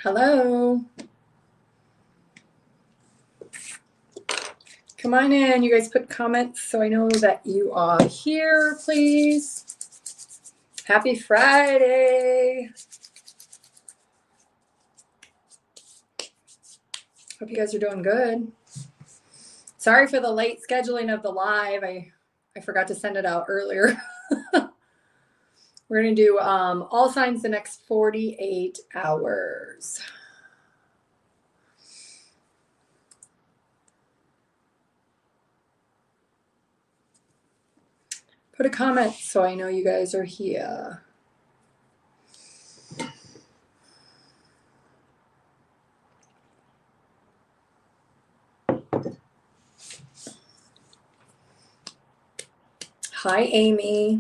Hello. Come on in. You guys put comments so I know that you are here, please. Happy Friday. Hope you guys are doing good. Sorry for the late scheduling of the live. I forgot to send it out earlier. We're going to do all signs the next 48 hours. Put a comment so I know you guys are here. Hi, Amy.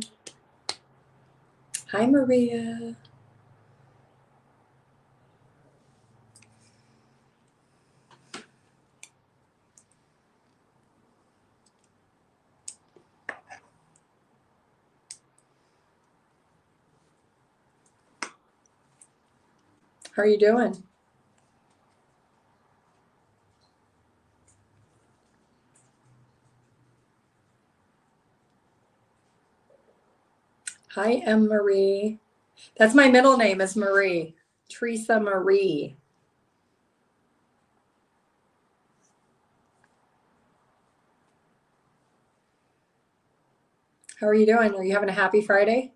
Hi, Maria. How are you doing? Hi, M. Marie. That's my middle name is Marie. Teresa Marie. How are you doing? Are you having a happy Friday?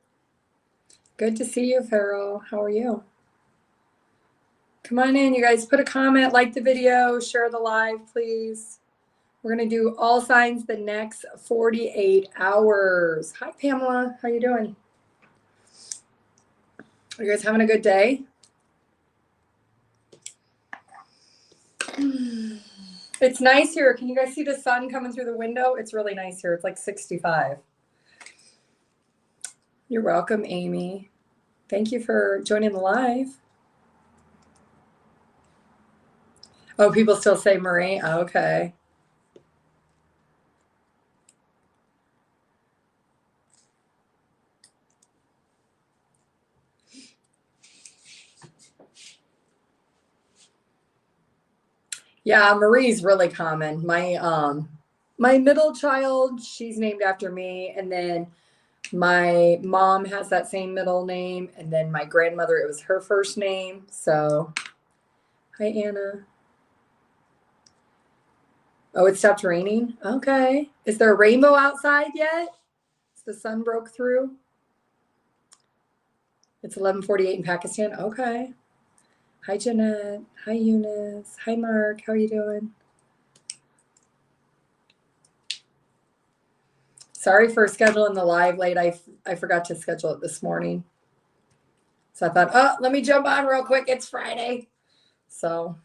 Good to see you, Farrell. How are you? Come on in, you guys. Put a comment, like the video, share the live, please. We're going to do all signs the next 48 hours. Hi, Pamela. How you doing? Are you guys having a good day? It's nice here. Can you guys see the sun coming through the window? It's really nice here. It's like 65. You're welcome, Amy. Thank you for joining the live. Oh, people still say Marie? Okay. Yeah, Marie's really common. My middle child, she's named after me, and then my mom has that same middle name, and then my grandmother, it was her first name. So, hi, Anna. Oh, it stopped raining? Okay. Is there a rainbow outside yet? The sun broke through? It's 11:48 in Pakistan? Okay. Hi, Jeanette. Hi, Eunice. Hi, Mark. How are you doing? Sorry for scheduling the live late. I forgot to schedule it this morning. So I thought, oh, let me jump on real quick. It's Friday. So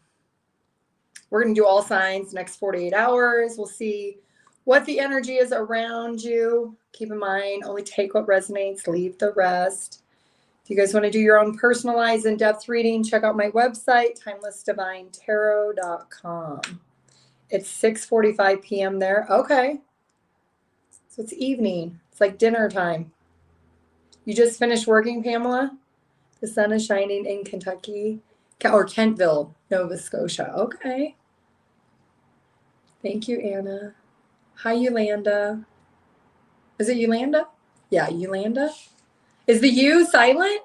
we're going to do all signs next 48 hours. We'll see what the energy is around you. Keep in mind, only take what resonates, leave the rest. If you guys want to do your own personalized in-depth reading, check out my website, TimelessDivineTarot.com. It's 6:45 p.m. there. Okay. So it's evening. It's like dinner time. You just finished working, Pamela? The sun is shining in Kentucky or Kentville, Nova Scotia. Okay. Thank you, Anna. Hi, Yolanda. Is it Yolanda? Yeah, Yolanda. Is the U silent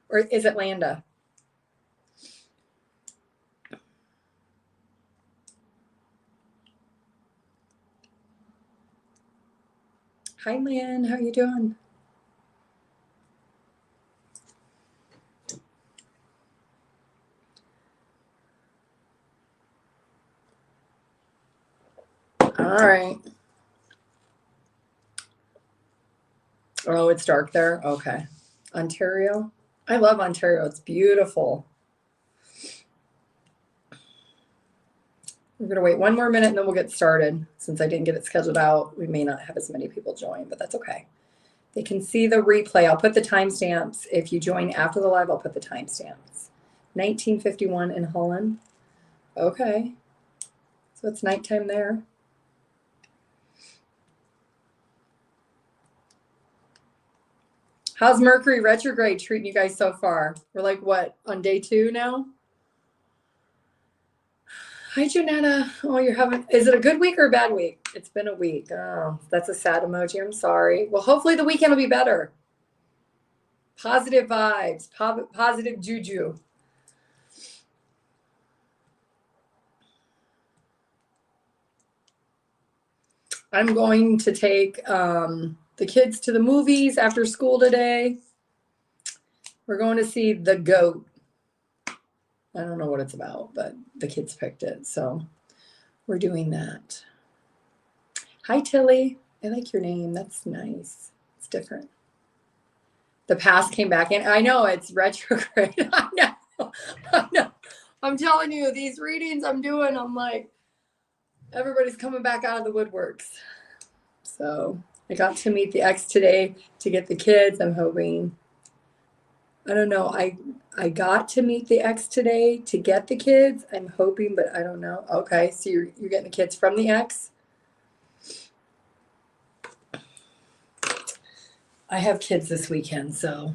or is it Landa? Hi, Lynn. How are you doing? All right. Oh, it's dark there? Okay. Ontario? I love Ontario. It's beautiful. We're going to wait one more minute and then we'll get started. Since I didn't get it scheduled out, we may not have as many people join, but that's okay. They can see the replay. I'll put the timestamps. If you join after the live, I'll put the timestamps. 1951 in Holland. Okay. So it's nighttime there. How's Mercury retrograde treating you guys so far? We're like, what, on day 2 now? Hi, Janetta. Oh, you're having, is it a good week or a bad week? It's been a week. Oh, that's a sad emoji. I'm sorry. Well, hopefully the weekend will be better. Positive vibes, positive juju. I'm going to take the kids to the movies after school today. We're going to see The Goat. I don't know what it's about, but the kids picked it. So we're doing that. Hi, Tilly. I like your name. That's nice. It's different. The past came back in. I know it's retrograde. I know. I know. I'm telling you, these readings I'm doing, I'm like, everybody's coming back out of the woodworks. So I got to meet the ex today to get the kids. I'm hoping. I don't know. I got to meet the ex today to get the kids. I'm hoping, but I don't know. Okay, so you're getting the kids from the ex? I have kids this weekend, so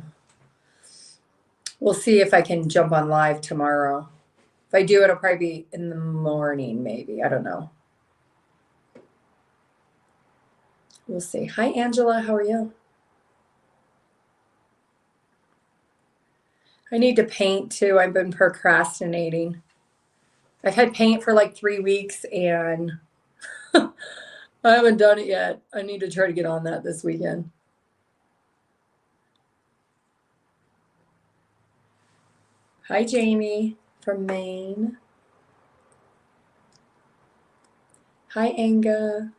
we'll see if I can jump on live tomorrow. If I do, it'll probably be in the morning, maybe. I don't know. We'll see. Hi, Angela. How are you? I need to paint too. I've been procrastinating. I've had paint for like 3 weeks and I haven't done it yet. I need to try to get on that this weekend. Hi, Jamie from Maine. Hi, Anga.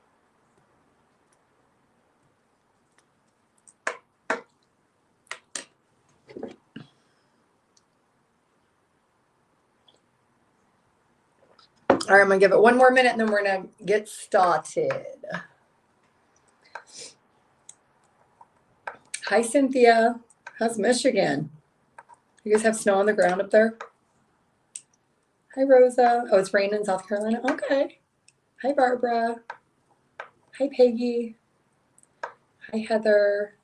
All right, I'm going to give it one more minute and then we're going to get started. Hi, Cynthia. How's Michigan? You guys have snow on the ground up there? Hi, Rosa. Oh, it's raining in South Carolina? Okay. Hi, Barbara. Hi, Peggy. Hi, Heather.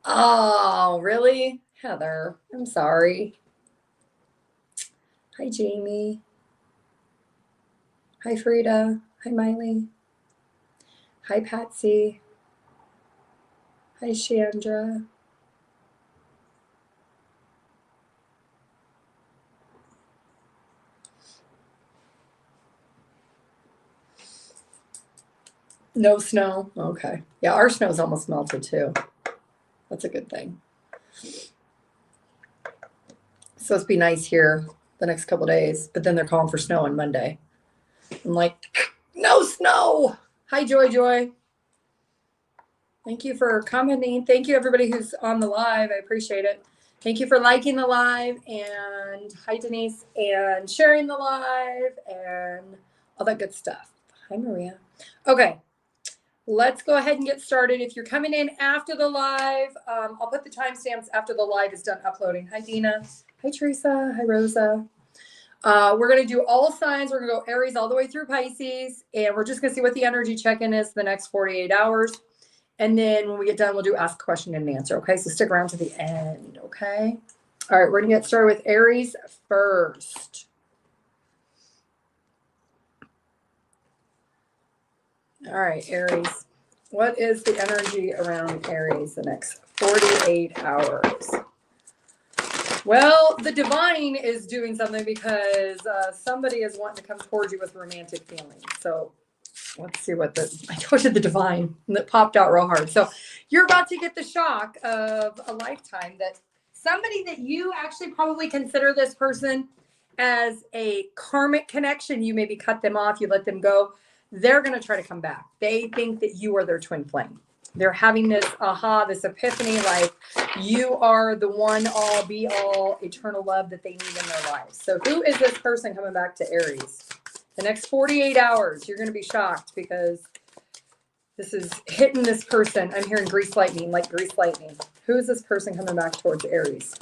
Oh, really? Heather, I'm sorry. Hi, Jamie. Hi, Frida. Hi, Miley. Hi, Patsy. Hi, Chandra. No snow? Okay. Yeah, our snow's almost melted too. That's a good thing. It's supposed to be nice here the next couple days, but then they're calling for snow on Monday. I'm like, no snow. Hi, Joy. Thank you for commenting. Thank you, everybody who's on the live. I appreciate it. Thank you for liking the live. And hi, Denise. And sharing the live and all that good stuff. Hi, Maria. Okay. Let's go ahead and get started. If you're coming in after the live, I'll put the timestamps after the live is done uploading. Hi, Dina. Hi, Teresa. Hi, Rosa. We're going to do all signs. We're going to go Aries all the way through Pisces. And we're just going to see what the energy check-in is the next 48 hours. And then when we get done, we'll do ask a question and answer. Okay, so stick around to the end. Okay. All right, we're going to get started with Aries first. All right, Aries. What is the energy around Aries the next 48 hours? Well, the divine is doing something because somebody is wanting to come towards you with romantic feelings. So let's see what I told you the divine that popped out real hard. So you're about to get the shock of a lifetime that somebody that you actually probably consider this person as a karmic connection. You maybe cut them off, you let them go. They're going to try to come back. They think that you are their twin flame. They're having this this epiphany, like you are the one all be all eternal love that they need in their lives. So who is this person coming back to Aries? The next 48 hours, you're going to be shocked because this is hitting this person. I'm hearing grease lightning, like grease lightning. Who is this person coming back towards Aries?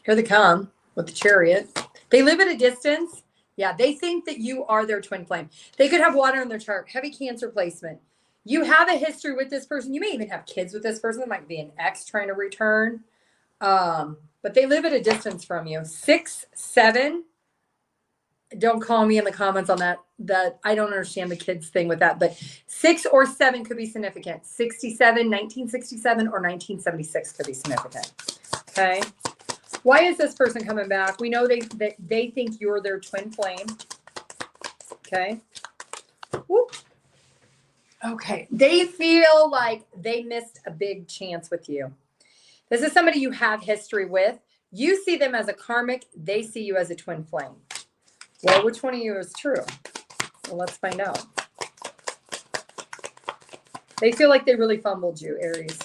Here they come with the Chariot. They live at a distance. Yeah, they think that you are their twin flame. They could have water in their chart, heavy Cancer placement. You have a history with this person. You may even have kids with this person. It might be an ex trying to return. but they live at a distance from you. 6, 7. Don't call me in the comments on that. That I don't understand the kids thing with that, but 6 or 7 could be significant. 67, 1967, or 1976 could be significant. Okay. Why is this person coming back? We know they think you're their twin flame. Okay. Whoop. Okay. They feel like they missed a big chance with you. This is somebody you have history with. You see them as a karmic. They see you as a twin flame. Well, which one of you is true? Well, let's find out. They feel like they really fumbled you, Aries.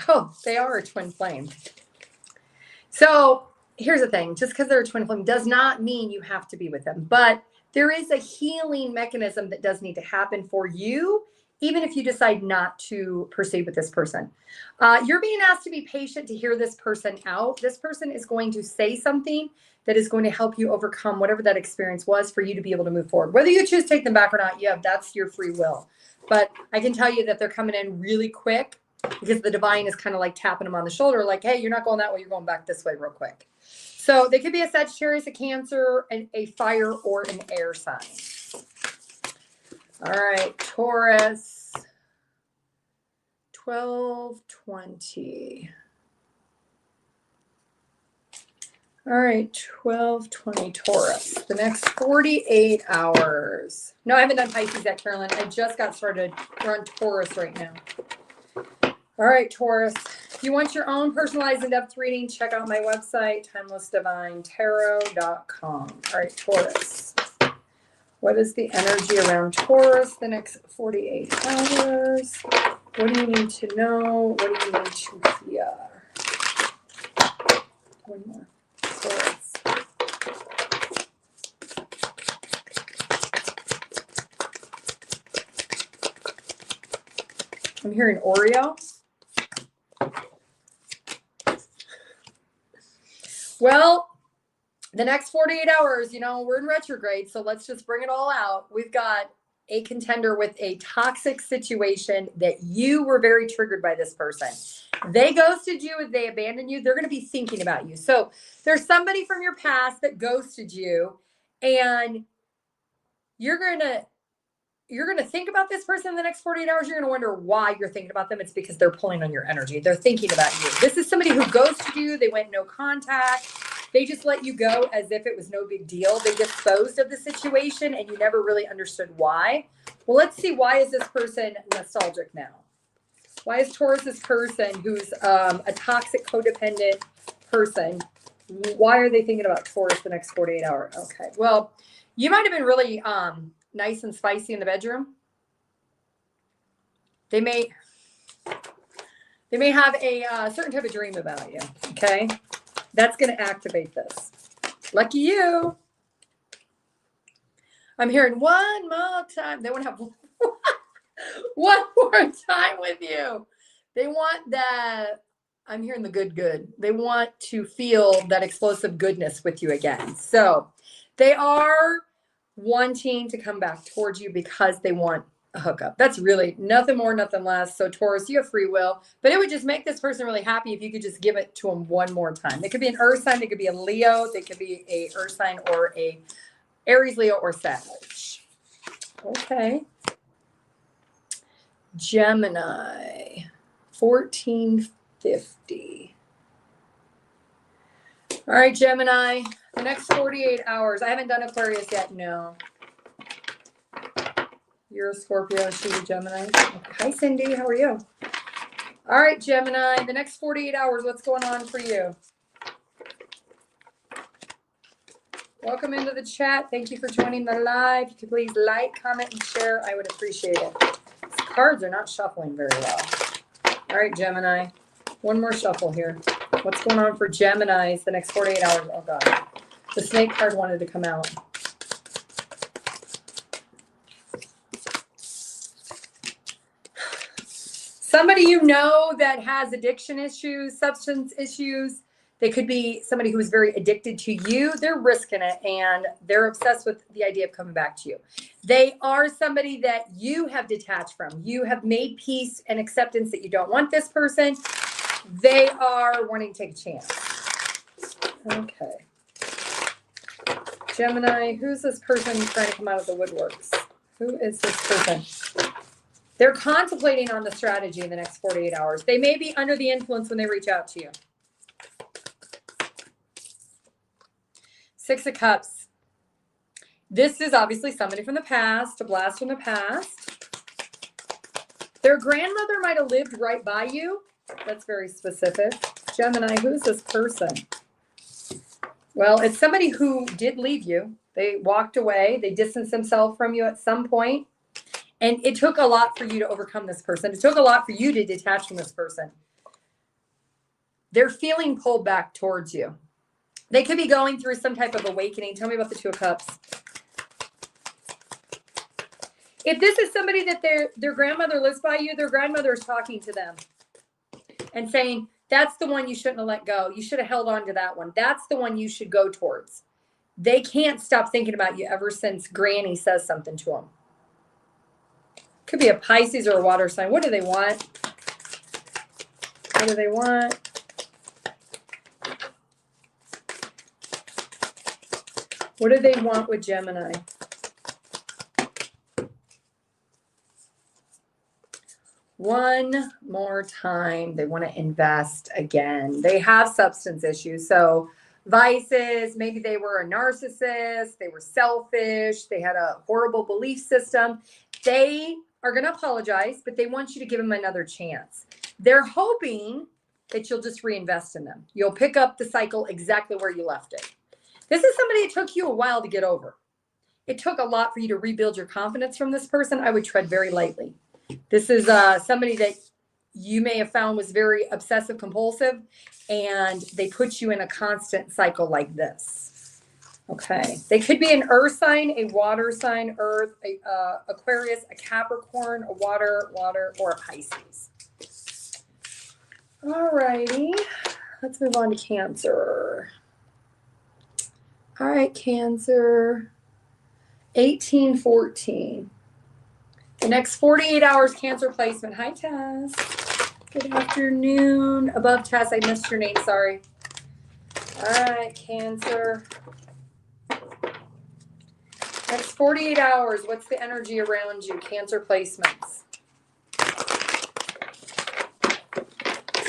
Oh, they are a twin flame. So here's the thing. Just because they're a twin flame does not mean you have to be with them. But there is a healing mechanism that does need to happen for you, even if you decide not to proceed with this person. You're being asked to be patient to hear this person out. This person is going to say something that is going to help you overcome whatever that experience was for you to be able to move forward. Whether you choose to take them back or not, yeah, that's your free will. But I can tell you that they're coming in really quick because the divine is kind of like tapping them on the shoulder, like, hey, you're not going that way, you're going back this way real quick. So they could be a Sagittarius, a Cancer, a fire, or an air sign. All right, Taurus, 1220. All right, 1220 Taurus. The next 48 hours. No, I haven't done Pisces yet, Carolyn. I just got started. We're on Taurus right now. All right, Taurus. If you want your own personalized in-depth reading, check out my website, TimelessDivineTarot.com. All right, Taurus. What is the energy around Taurus the next 48 hours? What do you need to know? What do you need to hear? One more. Taurus. I'm hearing Oreo. Well, the next 48 hours, you know, we're in retrograde, so let's just bring it all out. We've got a contender with a toxic situation that you were very triggered by this person. They ghosted you, they abandoned you, they're going to be thinking about you. So there's somebody from your past that ghosted you, and you're going to think about this person in the next 48 hours. You're going to wonder why you're thinking about them. It's because they're pulling on your energy. They're thinking about you. This is somebody who ghosted you. They went no contact. They just let you go as if it was no big deal. They disposed of the situation and you never really understood why. Well, let's see, why is this person nostalgic now? Why is Taurus this person who's a toxic, codependent person? Why are they thinking about Taurus the next 48 hours? Okay, well, you might have been really nice and spicy in the bedroom. They may have a certain type of dream about you, okay? That's going to activate this. Lucky you. I'm hearing one more time. They want to have one more time with you. They want that. I'm hearing the good. They want to feel that explosive goodness with you again. So they are wanting to come back towards you because they want a hookup. That's really nothing more, nothing less. So Taurus, you have free will, but it would just make this person really happy if you could just give it to them one more time. They could be an earth sign. They could be a Leo. They could be a earth sign or a Aries, Leo, or Sag. Okay. Gemini, 1450. All right, Gemini, the next 48 hours. I haven't done Aquarius yet. No. You're a Scorpio. She's a Gemini. Okay. Hi, Cindy. How are you? All right, Gemini, the next 48 hours. What's going on for you? Welcome into the chat. Thank you for joining the live. If you could please like, comment, and share, I would appreciate it. These cards are not shuffling very well. All right, Gemini. One more shuffle here. What's going on for Geminis the next 48 hours? Oh, God. The snake card wanted to come out. Somebody you know that has addiction issues, substance issues. They could be somebody who is very addicted to you. They're risking it, and they're obsessed with the idea of coming back to you. They are somebody that you have detached from. You have made peace and acceptance that you don't want this person. They are wanting to take a chance. Okay. Gemini, who's this person trying to come out of the woodworks? Who is this person? They're contemplating on the strategy in the next 48 hours. They may be under the influence when they reach out to you. Six of Cups. This is obviously somebody from the past, a blast from the past. Their grandmother might have lived right by you. That's very specific. Gemini, who is this person? Well, it's somebody who did leave you. They walked away. They distanced themselves from you at some point. And it took a lot for you to overcome this person. It took a lot for you to detach from this person. They're feeling pulled back towards you. They could be going through some type of awakening. Tell me about the Two of Cups. If this is somebody that their grandmother lives by you, their grandmother is talking to them and saying, that's the one you shouldn't have let go. You should have held on to that one. That's the one you should go towards. They can't stop thinking about you ever since Granny says something to them. Could be a Pisces or a water sign. What do they want? What do they want? What do they want with Gemini? One more time. They want to invest again. They have substance issues. So vices, maybe they were a narcissist. They were selfish. They had a horrible belief system. They are going to apologize, but they want you to give them another chance. They're hoping that you'll just reinvest in them. You'll pick up the cycle exactly where you left it. This is somebody it took you a while to get over. It took a lot for you to rebuild your confidence from this person. I would tread very lightly. This is somebody that you may have found was very obsessive compulsive, and they put you in a constant cycle like this. Okay. They could be an earth sign, a water sign, earth, Aquarius, a Capricorn, a water, or a Pisces. All righty. Let's move on to Cancer. All right, Cancer. 1814. The next 48 hours, Cancer placement. Hi, Tess. Good afternoon. Above Tess, I missed your name. Sorry. All right, Cancer. Next 48 hours, what's the energy around you? Cancer placements.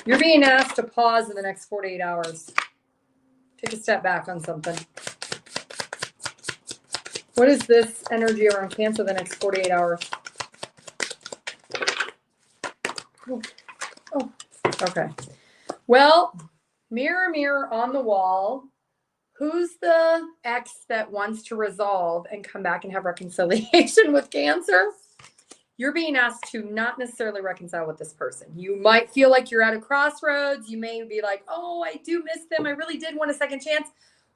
You're being asked to pause in the next 48 hours. Take a step back on something. What is this energy around Cancer the next 48 hours? Oh, okay. Well, mirror, mirror on the wall. Who's the ex that wants to resolve and come back and have reconciliation with Cancer? You're being asked to not necessarily reconcile with this person. You might feel like you're at a crossroads. You may be like, oh, I do miss them. I really did want a second chance.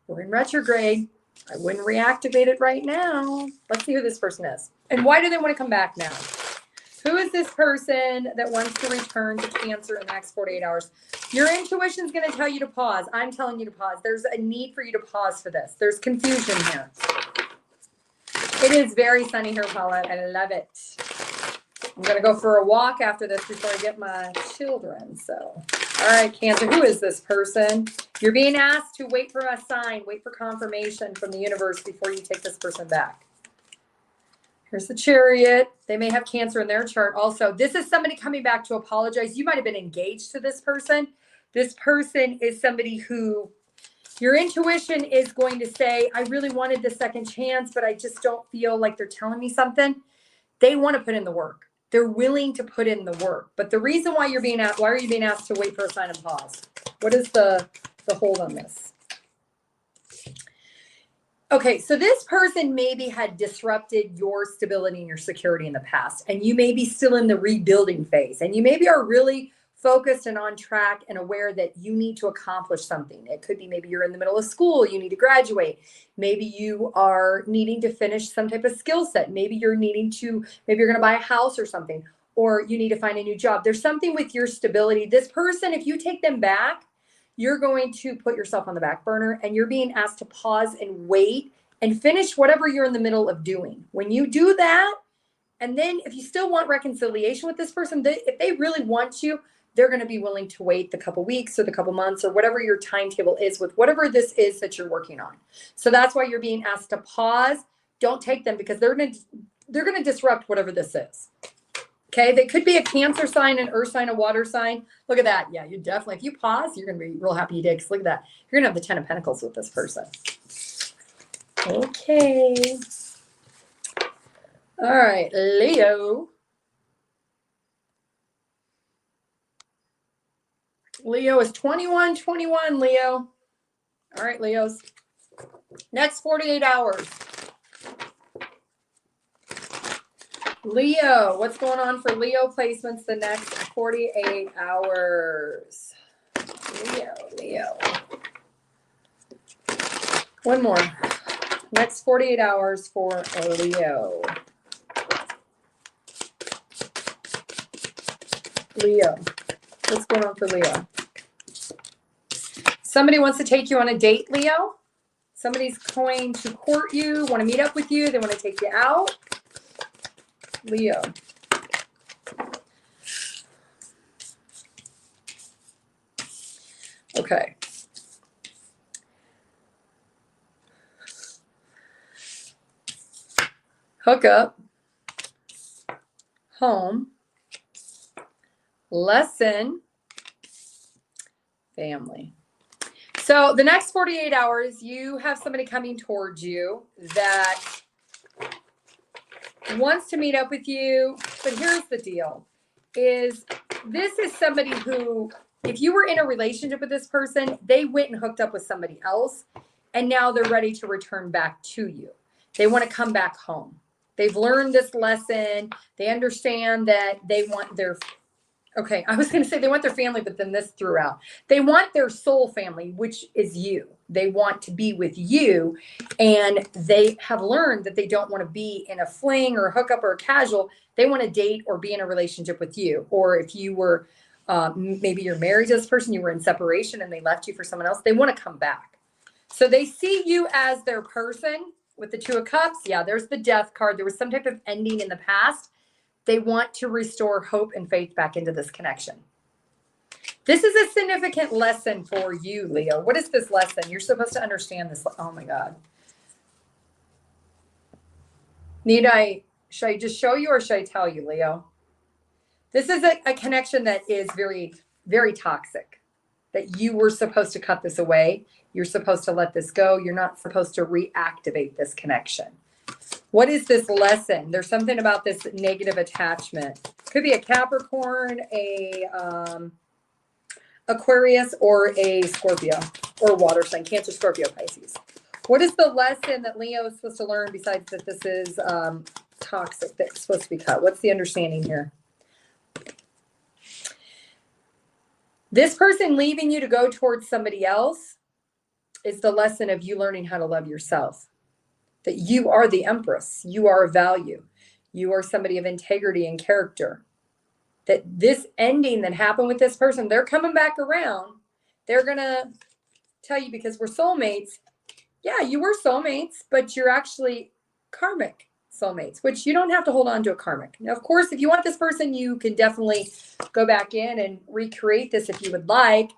We're in retrograde. I wouldn't reactivate it right now. Let's see who this person is. And why do they want to come back now? Who is this person that wants to return to Cancer in the next 48 hours? Your intuition is going to tell you to pause. I'm telling you to pause. There's a need for you to pause for this. There's confusion here. It is very sunny here, Paulette. I love it. I'm going to go for a walk after this before I get my children. So, all right, Cancer, who is this person? You're being asked to wait for a sign, wait for confirmation from the universe before you take this person back. Here's the Chariot. They may have Cancer in their chart also. This is somebody coming back to apologize. You might have been engaged to this person. This person is somebody who your intuition is going to say, I really wanted the second chance, but I just don't feel like they're telling me something. They want to put in the work. They're willing to put in the work. But the reason why you're being asked, why are you being asked to wait for a sign of pause? What is the hold on this? Okay, so this person maybe had disrupted your stability and your security in the past, and you may be still in the rebuilding phase, and you maybe are really focused and on track and aware that you need to accomplish something. It could be maybe you're in the middle of school, you need to graduate. Maybe you are needing to finish some type of skill set. Maybe you're maybe you're going to buy a house or something, or you need to find a new job. There's something with your stability. This person, if you take them back, you're going to put yourself on the back burner, and you're being asked to pause and wait and finish whatever you're in the middle of doing. When you do that, and then if you still want reconciliation with this person, if they really want you, they're going to be willing to wait the couple weeks or the couple months or whatever your timetable is with whatever this is that you're working on. So that's why you're being asked to pause. Don't take them because they're going to disrupt whatever this is. Okay, they could be a Cancer sign, an Earth sign, a water sign. Look at that. Yeah, you definitely, if you pause, you're going to be real happy you did. Because look at that. You're going to have the 10 of Pentacles with this person. Okay. All right, Leo. Leo is 21, Leo. All right, Leos. Next 48 hours. Leo, what's going on for Leo placements the next 48 hours? Leo. One more. Next 48 hours for Leo. Leo. What's going on for Leo? Somebody wants to take you on a date, Leo. Somebody's going to court you, want to meet up with you. They want to take you out. Leo. Okay. Hook up. Home. Lesson. Family. So the next 48 hours, you have somebody coming towards you that wants to meet up with you. But here's the deal, is this is somebody who, if you were in a relationship with this person, they went and hooked up with somebody else, and now they're ready to return back to you. They want to come back home. They've learned this lesson. They understand that they want their, okay, I was going to say they want their family, but then this threw out. They want their soul family, which is you. They want to be with you, and they have learned that they don't want to be in a fling or a hookup or a casual. They want to date or be in a relationship with you. Or if you were, maybe you're married to this person, you were in separation and they left you for someone else, they want to come back. So they see you as their person with the Two of Cups. Yeah, there's the Death card. There was some type of ending in the past. They want to restore hope and faith back into this connection. This is a significant lesson for you, Leo. What is this lesson? You're supposed to understand this. Oh my God. Should I just show you or should I tell you, Leo? This is a connection that is very, very toxic, that you were supposed to cut this away. You're supposed to let this go. You're not supposed to reactivate this connection. What is this lesson? There's something about this negative attachment. Could be a Capricorn, a Aquarius, or a Scorpio, or water sign, Cancer, Scorpio, Pisces. What is the lesson that Leo is supposed to learn besides that this is toxic, that's supposed to be cut? What's the understanding here? This person leaving you to go towards somebody else is the lesson of you learning how to love yourself. That you are the Empress. You are of value. You are somebody of integrity and character. That this ending that happened with this person, they're coming back around. They're going to tell you, because we're soulmates. Yeah, you were soulmates, but you're actually karmic soulmates, which you don't have to hold on to a karmic. Now, of course, if you want this person, you can definitely go back in and recreate this if you would like.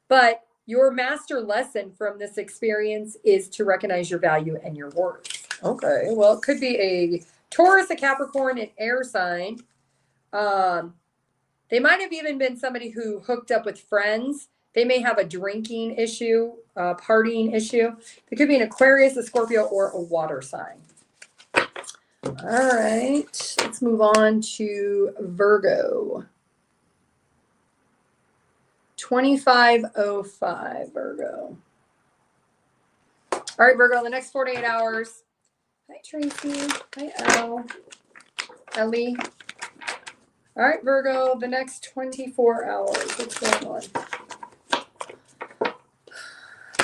But your master lesson from this experience is to recognize your value and your worth. Okay, well, it could be a Taurus, a Capricorn, an air sign. They might have even been somebody who hooked up with friends. They may have a drinking issue, a partying issue. It could be an Aquarius, a Scorpio, or a water sign. All right, let's move on to Virgo. 2505, Virgo. All right, Virgo, the next 48 hours. Hi, Tracy. Hi, Elle. Ellie. All right, Virgo, the next 24 hours. What's going on?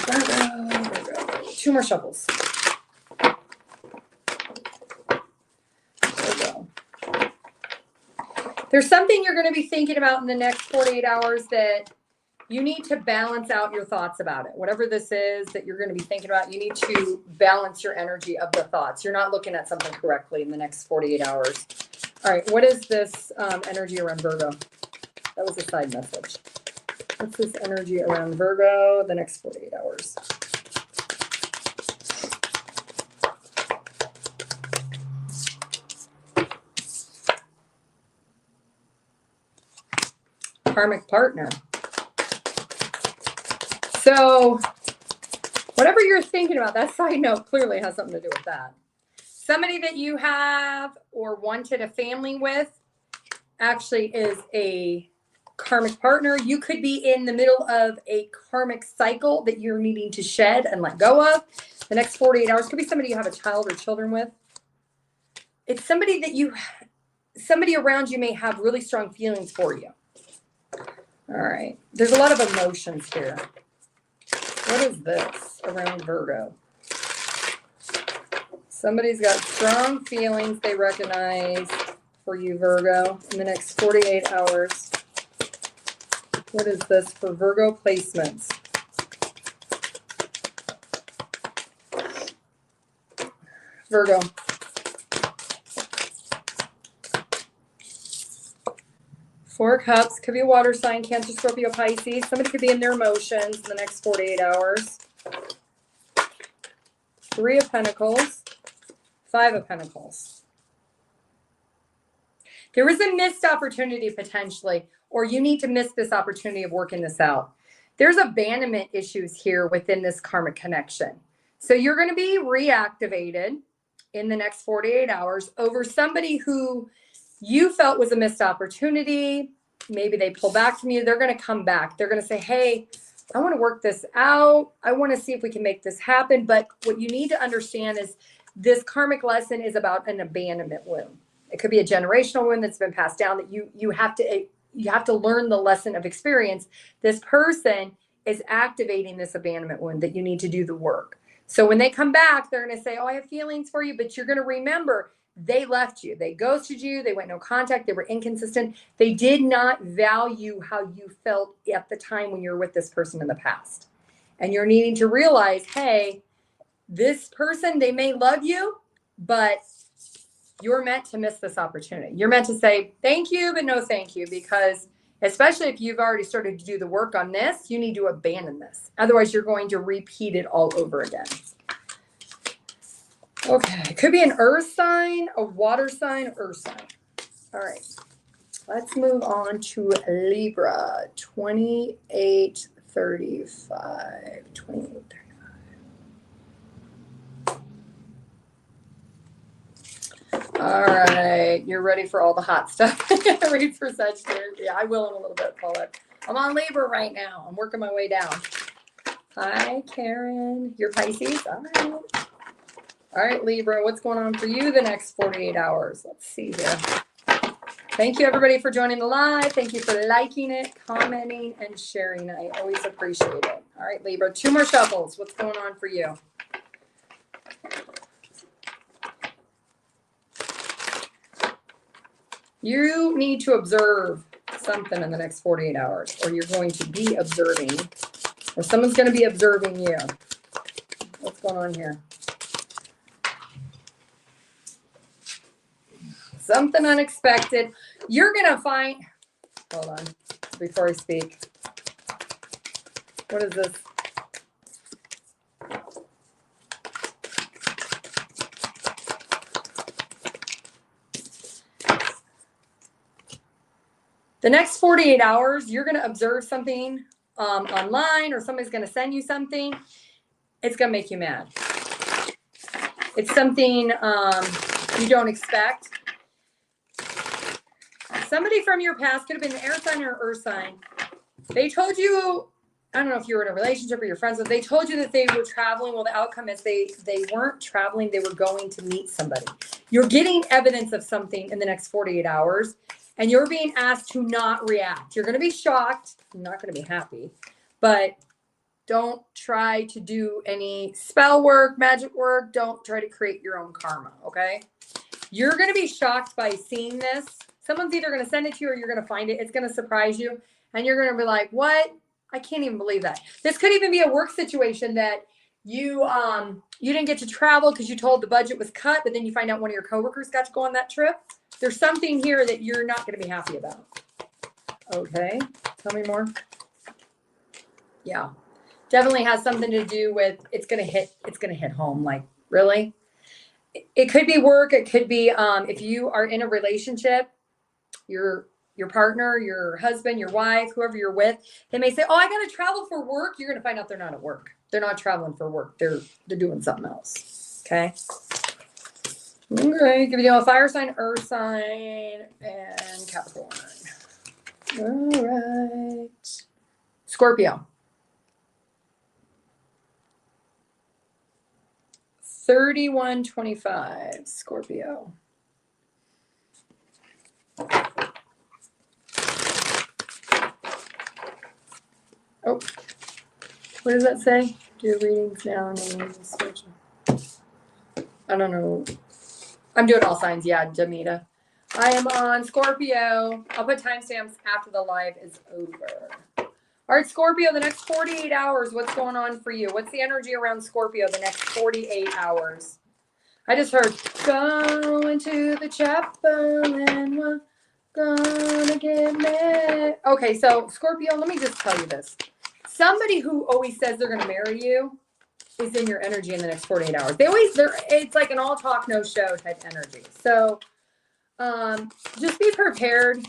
Virgo. Two more shuffles. Virgo. There's something you're going to be thinking about in the next 48 hours that you need to balance out your thoughts about it. Whatever this is that you're going to be thinking about, you need to balance your energy of the thoughts. You're not looking at something correctly in the next 48 hours. All right, what is this energy around Virgo? That was a side message. What's this energy around Virgo the next 48 hours? Karmic partner. So whatever you're thinking about, that side note clearly has something to do with that. Somebody that you have or wanted a family with actually is a karmic partner. You could be in the middle of a karmic cycle that you're needing to shed and let go of. The next 48 hours could be somebody you have a child or children with. It's somebody that somebody around you may have really strong feelings for you. All right. There's a lot of emotions here. What is this around Virgo? Somebody's got strong feelings they recognize for you, Virgo, in the next 48 hours. What is this for Virgo placements? Virgo. Four Cups, could be a water sign, Cancer, Scorpio, Pisces. Somebody could be in their emotions in the next 48 hours. Three of Pentacles, Five of Pentacles. There is a missed opportunity potentially, or you need to miss this opportunity of working this out. There's abandonment issues here within this karmic connection. So you're going to be reactivated in the next 48 hours over somebody who you felt was a missed opportunity. Maybe they pull back from you. They're going to come back. They're going to say, hey, I want to work this out. I want to see if we can make this happen. But what you need to understand is this karmic lesson is about an abandonment wound. It could be a generational wound that's been passed down that you have to learn the lesson of experience. This person is activating this abandonment wound that you need to do the work. So when they come back, they're going to say, oh, I have feelings for you, but you're going to remember they left you. They ghosted you. They went no contact. They were inconsistent. They did not value how you felt at the time when you were with this person in the past. And you're needing to realize, hey, this person, they may love you, but you're meant to miss this opportunity. You're meant to say, thank you, but no thank you, because especially if you've already started to do the work on this, you need to abandon this. Otherwise, you're going to repeat it all over again. Okay, it could be an earth sign, a water sign, earth sign. All right, let's move on to Libra, 2835, 2835. All right, you're ready for all the hot stuff. Ready for Sagittarius? Yeah, I will in a little bit, Paulette. I'm on Libra right now. I'm working my way down. Hi, Karen. You're Pisces? All right. All right, Libra, what's going on for you the next 48 hours? Let's see here. Thank you, everybody, for joining the live. Thank you for liking it, commenting, and sharing. I always appreciate it. All right, Libra, two more shuffles. What's going on for you? You need to observe something in the next 48 hours, or you're going to be observing, or someone's going to be observing you. What's going on here? Something unexpected. You're going to find, hold on, before I speak. What is this? The next 48 hours, you're going to observe something online, or somebody's going to send you something. It's going to make you mad. It's something you don't expect. Somebody from your past, could have been an air sign or an earth sign. They told you, I don't know if you were in a relationship or your friends, but they told you that they were traveling. Well, the outcome is they weren't traveling. They were going to meet somebody. You're getting evidence of something in the next 48 hours, and you're being asked to not react. You're going to be shocked. You're not going to be happy, but don't try to do any spell work, magic work. Don't try to create your own karma, okay? You're going to be shocked by seeing this. Someone's either going to send it to you or you're going to find it. It's going to surprise you. And you're going to be like, what? I can't even believe that. This could even be a work situation that you didn't get to travel because you told the budget was cut, but then you find out one of your coworkers got to go on that trip. There's something here that you're not going to be happy about. Okay, tell me more. Yeah, definitely has something to do with it's gonna hit home. Like, really? It could be work. It could be if you are in a relationship, your partner, your husband, your wife, whoever you're with, they may say, "Oh, I got to travel for work." You're going to find out they're not at work. They're not traveling for work. They're doing something else. Okay. Okay. Give you a fire sign, earth sign, and Capricorn. All right. Scorpio. 3125. Scorpio. Oh, what does that say? Do readings now. I don't know. I'm doing all signs. Yeah, Demita. I am on Scorpio. I'll put timestamps after the live is over. All right, Scorpio, the next 48 hours, what's going on for you? What's the energy around Scorpio the next 48 hours? I just heard, going to the chapel and we're gonna get married. Okay, so Scorpio, let me just tell you this. Somebody who always says they're going to marry you is in your energy in the next 48 hours. It's like an all talk, no show type energy. So just be prepared.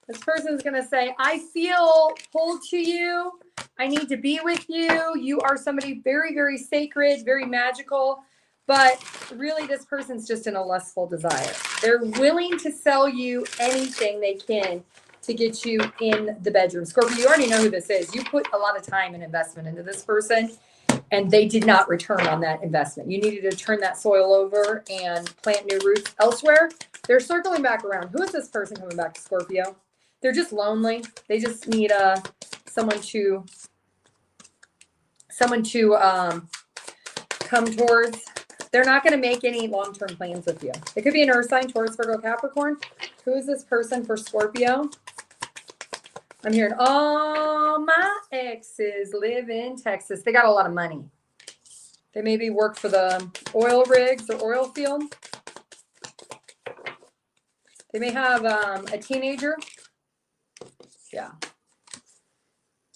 This person's going to say, I feel pulled to you. I need to be with you. You are somebody very, very sacred, very magical. But really, this person's just in a lustful desire. They're willing to sell you anything they can to get you in the bedroom. Scorpio, you already know who this is. You put a lot of time and investment into this person, and they did not return on that investment. You needed to turn that soil over and plant new roots elsewhere. They're circling back around. Who is this person coming back to Scorpio? They're just lonely. They just need someone to come towards. They're not going to make any long-term plans with you. It could be an earth sign, Taurus, Virgo, Capricorn. Who is this person for Scorpio? I'm hearing all my exes live in Texas. They got a lot of money. They maybe work for the oil rigs or oil field. They may have a teenager. Yeah.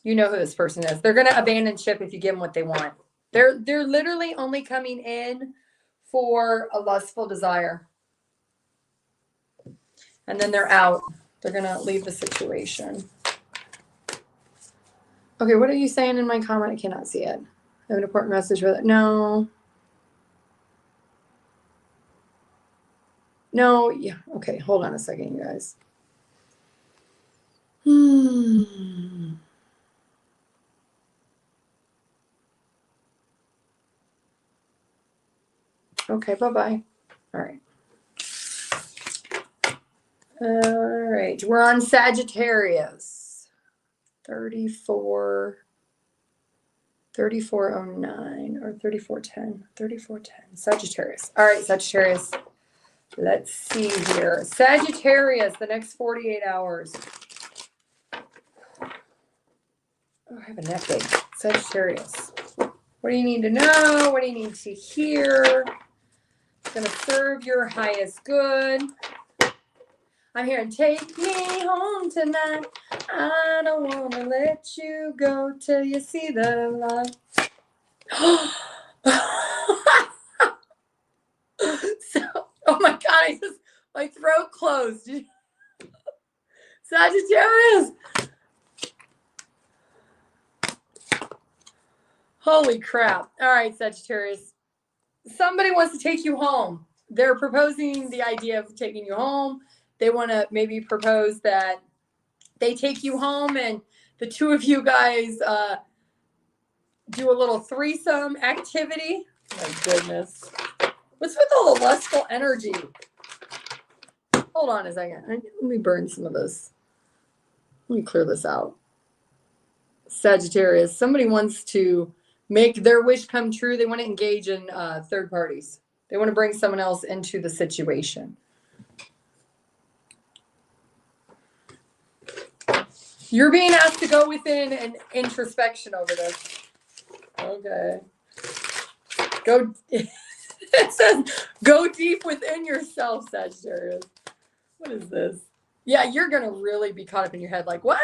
You know who this person is. They're going to abandon ship if you give them what they want. They're literally only coming in for a lustful desire. And then they're out. They're going to leave the situation. Okay, what are you saying in my comment? I cannot see it. I have an important message for that. No. No, yeah. Okay, hold on a second, you guys. Okay, bye-bye. All right. All right, we're on Sagittarius. 3409 or 3410. Sagittarius. All right, Sagittarius. Let's see here. Sagittarius, the next 48 hours. Oh, I have a neck ache. Sagittarius. What do you need to know? What do you need to hear? It's going to serve your highest good. I'm hearing, take me home tonight. I don't want to let you go till you see the light. So, oh my God, my throat closed. Sagittarius. Holy crap. All right, Sagittarius. Somebody wants to take you home. They're proposing the idea of taking you home. They want to maybe propose that they take you home and the two of you guys do a little threesome activity. My goodness. What's with all the lustful energy? Hold on a second. Let me burn some of this. Let me clear this out. Sagittarius. Somebody wants to make their wish come true. They want to engage in third parties. They want to bring someone else into the situation. You're being asked to go within an introspection over this. Okay. It says, go deep within yourself, Sagittarius. What is this? Yeah, you're going to really be caught up in your head. Like, what?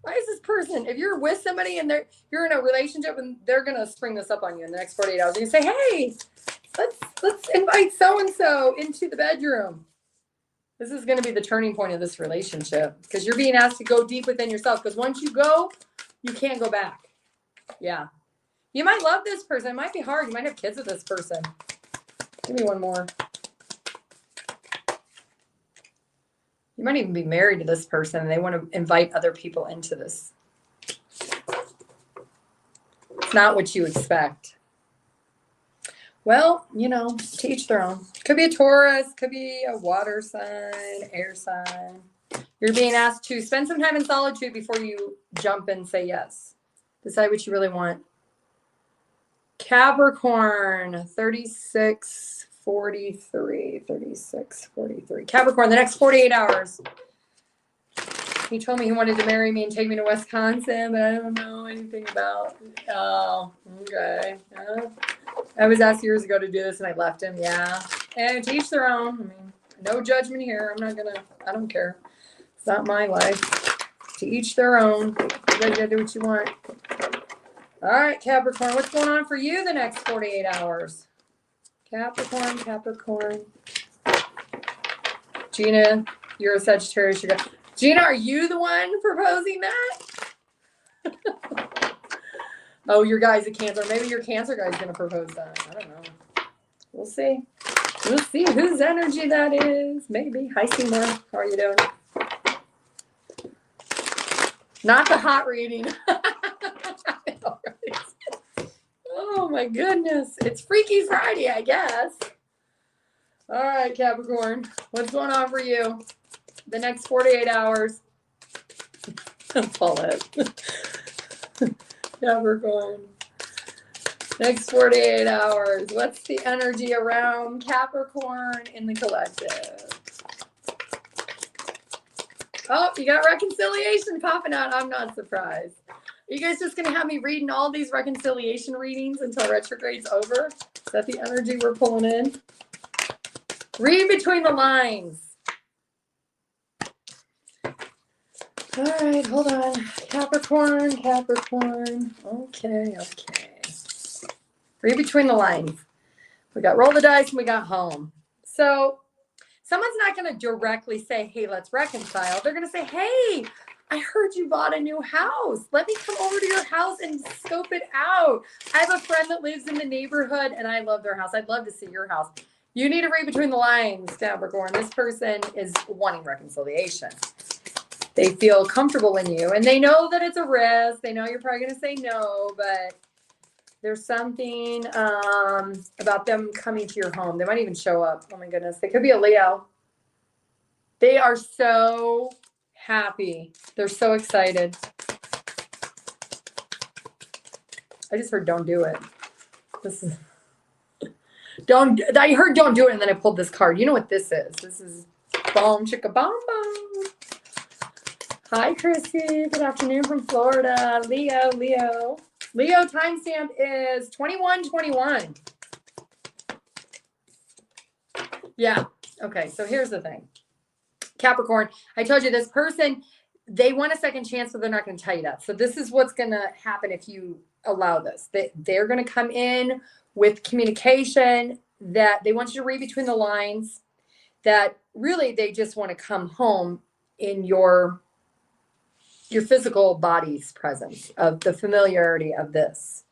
Why is this person, if you're with somebody and you're in a relationship and they're going to spring this up on you in the next 48 hours, you say, hey, let's invite so-and-so into the bedroom. This is going to be the turning point of this relationship because you're being asked to go deep within yourself. Because once you go, you can't go back. Yeah. You might love this person. It might be hard. You might have kids with this person. Give me one more. You might even be married to this person and they want to invite other people into this. It's not what you expect. Well, you know, to each their own. Could be a Taurus, could be a water sign, air sign. You're being asked to spend some time in solitude before you jump and say yes. Decide what you really want. Capricorn, 3643. Capricorn, the next 48 hours. He told me he wanted to marry me and take me to Wisconsin, but I don't know anything about. Oh, okay. I was asked years ago to do this and I left him. Yeah. And to each their own. I mean, no judgment here. I don't care. It's not my life. To each their own. You guys gotta do what you want. All right, Capricorn, what's going on for you the next 48 hours? Capricorn. Gina, you're a Sagittarius. Gina, are you the one proposing that? Oh, your guy's a Cancer. Maybe your Cancer guy's going to propose that. I don't know. We'll see. We'll see whose energy that is. Maybe. Hi, Seymour. How are you doing? Not the hot reading. Oh, my goodness. It's Freaky Friday, I guess. All right, Capricorn. What's going on for you? The next 48 hours. Paulette. Capricorn. Next 48 hours. What's the energy around Capricorn in the collective? Oh, you got reconciliation popping out. I'm not surprised. Are you guys just going to have me reading all these reconciliation readings until retrograde's over? Is that the energy we're pulling in? Read between the lines. All right, hold on. Capricorn. Okay. Read between the lines. We got roll the dice and we got home. So someone's not going to directly say, hey, let's reconcile. They're going to say, hey, I heard you bought a new house. Let me come over to your house and scope it out. I have a friend that lives in the neighborhood and I love their house. I'd love to see your house. You need to read between the lines, Capricorn. This person is wanting reconciliation. They feel comfortable in you and they know that it's a risk. They know you're probably going to say no, but there's something about them coming to your home. They might even show up. Oh my goodness. They could be a Leo. They are so happy. They're so excited. I just heard don't do it. I heard don't do it and then I pulled this card. You know what this is? This is boom chicka bomb bomb. Hi, Chrissy. Good afternoon from Florida. Leo. Leo timestamp is 2121. Yeah. Okay. So here's the thing. Capricorn, I told you this person, they want a second chance, so they're not going to tell you that. So this is what's going to happen if you allow this. They're going to come in with communication that they want you to read between the lines, that really they just want to come home in your physical body's presence, of the familiarity of this.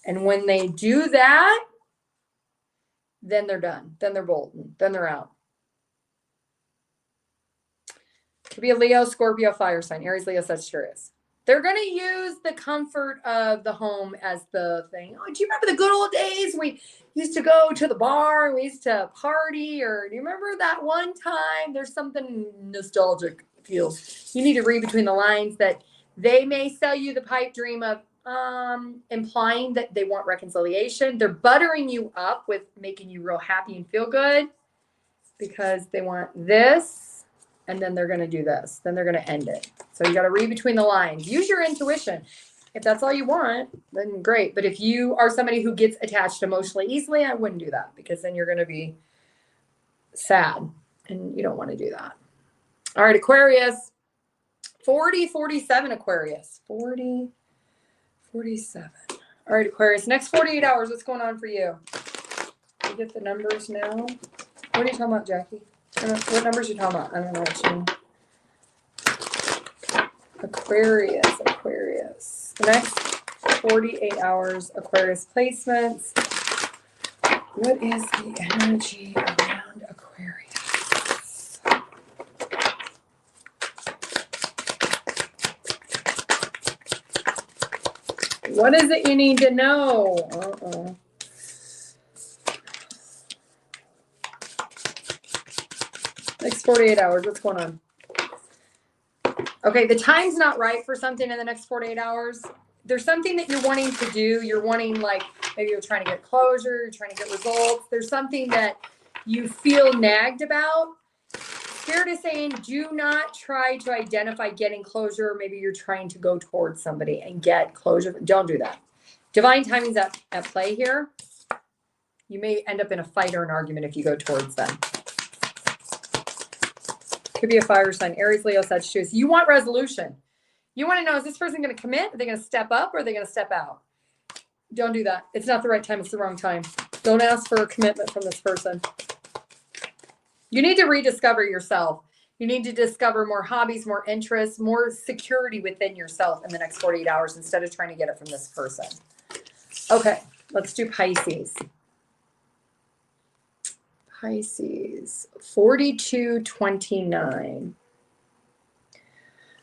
And when they do that, then they're done. Then they're bolting. Then they're out. Could be a Leo, Scorpio, fire sign, Aries, Leo, Sagittarius. They're going to use the comfort of the home as the thing. Oh, do you remember the good old days? We used to go to the bar and we used to party. Or do you remember that one time? There's something nostalgic feels. You need to read between the lines that they may sell you the pipe dream of implying that they want reconciliation. They're buttering you up with making you real happy and feel good because they want this. And then they're going to do this. Then they're going to end it. So you got to read between the lines. Use your intuition. If that's all you want, then great. But if you are somebody who gets attached emotionally easily, I wouldn't do that because then you're going to be sad. And you don't want to do that. All right, Aquarius. 40, 47 Aquarius. 40, 47. All right, Aquarius. Next 48 hours, what's going on for you? You get the numbers now. What are you talking about, Jackie? What numbers are you talking about? I don't know what you mean. Aquarius, Aquarius. The next 48 hours, Aquarius placements. What is the energy around Aquarius? What is it you need to know? Next 48 hours, what's going on? Okay, the time's not right for something in the next 48 hours. There's something that you're wanting to do. You're wanting, like, maybe you're trying to get closure, you're trying to get results. There's something that you feel nagged about. Spirit is saying, do not try to identify getting closure. Maybe you're trying to go towards somebody and get closure. Don't do that. Divine timing's at play here. You may end up in a fight or an argument if you go towards them. Could be a fire sign, Aries, Leo, Sagittarius. You want resolution. You want to know, is this person going to commit? Are they going to step up or are they going to step out? Don't do that. It's not the right time. It's the wrong time. Don't ask for a commitment from this person. You need to rediscover yourself. You need to discover more hobbies, more interests, more security within yourself in the next 48 hours instead of trying to get it from this person. Okay, let's do Pisces. Pisces, 4229.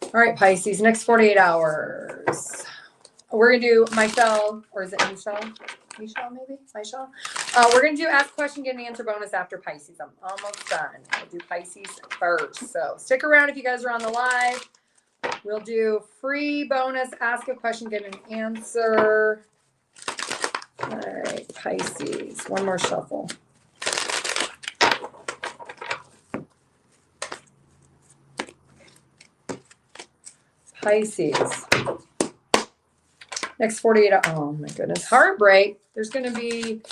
All right, Pisces, next 48 hours. We're going to do Michelle, or is it Michelle? Michelle, maybe? Michelle? We're going to do ask question, get an answer bonus after Pisces. I'm almost done. We'll do Pisces first. So stick around if you guys are on the live. We'll do free bonus, ask a question, get an answer. All right, Pisces. One more shuffle. Pisces. Next 48 hours. Oh my goodness. Heartbreak. There's going to be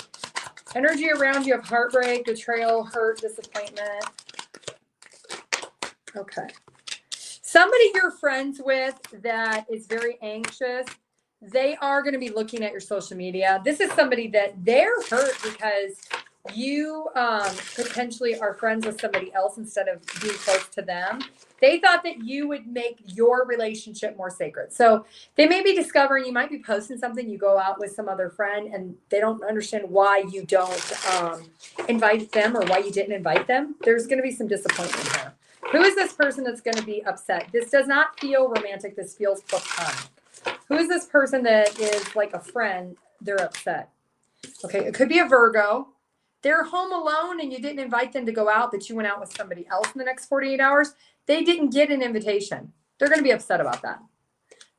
energy around you of heartbreak, betrayal, hurt, disappointment. Okay. Somebody you're friends with that is very anxious, they are going to be looking at your social media. This is somebody that they're hurt because you potentially are friends with somebody else instead of being close to them. They thought that you would make your relationship more sacred. So they may be discovering, you might be posting something, you go out with some other friend and they don't understand why you don't invite them or why you didn't invite them. There's going to be some disappointment here. Who is this person that's going to be upset? This does not feel romantic. This feels platonic. Who is this person that is like a friend? They're upset. Okay, it could be a Virgo. They're home alone and you didn't invite them to go out, but you went out with somebody else in the next 48 hours. They didn't get an invitation. They're going to be upset about that.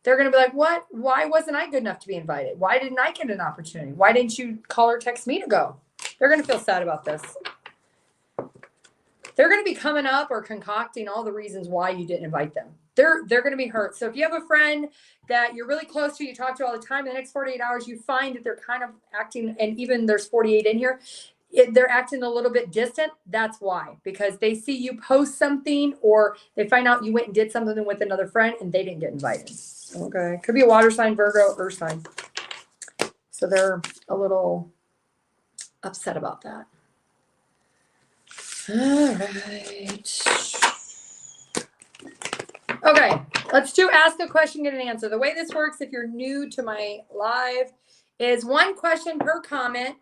They're going to be like, what? Why wasn't I good enough to be invited? Why didn't I get an opportunity? Why didn't you call or text me to go? They're going to feel sad about this. They're going to be coming up or concocting all the reasons why you didn't invite them. They're going to be hurt. So if you have a friend that you're really close to, you talk to all the time, in the next 48 hours, you find that they're kind of acting, and even there's 48 in here, they're acting a little bit distant. That's why, because they see you post something or they find out you went and did something with another friend and they didn't get invited. Okay. Could be a water sign, Virgo, earth sign. So they're a little upset about that. All right. Okay. Let's do ask a question, get an answer. The way this works, if you're new to my live, is one question per comment.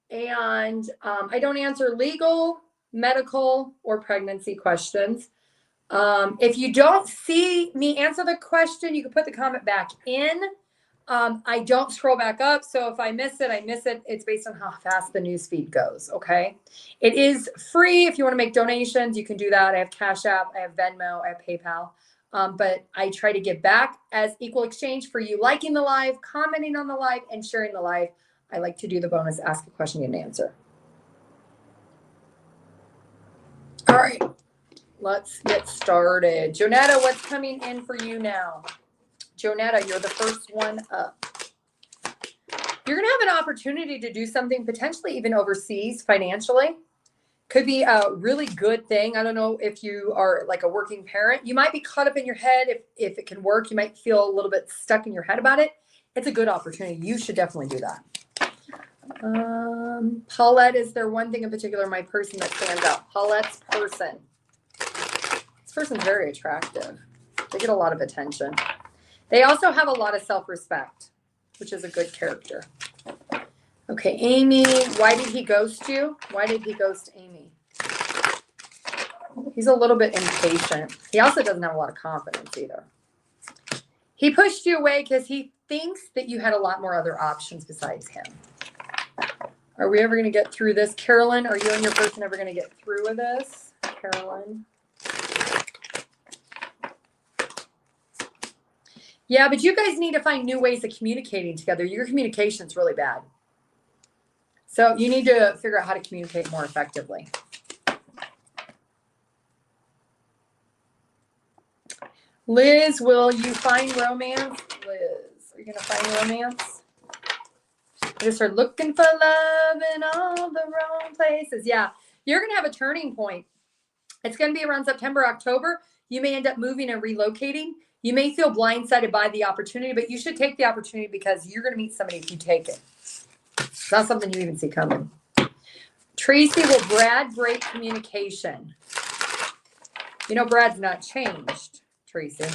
And I don't answer legal, medical, or pregnancy questions. If you don't see me answer the question, you can put the comment back in. I don't scroll back up. So if I miss it, I miss it. It's based on how fast the news feed goes. Okay. It is free. If you want to make donations, you can do that. I have Cash App, I have Venmo, I have PayPal. But I try to give back as equal exchange for you liking the live, commenting on the live, and sharing the live. I like to do the bonus, ask a question, get an answer. All right, let's get started. Jonetta, what's coming in for you now? Jonetta, you're the first one up. You're going to have an opportunity to do something potentially even overseas financially. Could be a really good thing. I don't know if you are like a working parent. You might be caught up in your head if it can work. You might feel a little bit stuck in your head about it. It's a good opportunity. You should definitely do that. Paulette, is there one thing in particular, my person, that stands out? Paulette's person. This person's very attractive. They get a lot of attention. They also have a lot of self-respect, which is a good character. Okay, Amy, why did he ghost you? Why did he ghost Amy? He's a little bit impatient. He also doesn't have a lot of confidence either. He pushed you away because he thinks that you had a lot more other options besides him. Are we ever going to get through this? Carolyn, are you and your person ever going to get through with this? Carolyn. Yeah, but you guys need to find new ways of communicating together. Your communication's really bad. So you need to figure out how to communicate more effectively. Liz, will you find romance? Liz, are you going to find romance? I just started looking for love in all the wrong places. Yeah, you're going to have a turning point. It's going to be around September, October. You may end up moving and relocating. You may feel blindsided by the opportunity, but you should take the opportunity because you're going to meet somebody if you take it. It's not something you even see coming. Tracy, will Brad break communication? You know, Brad's not changed, Tracy.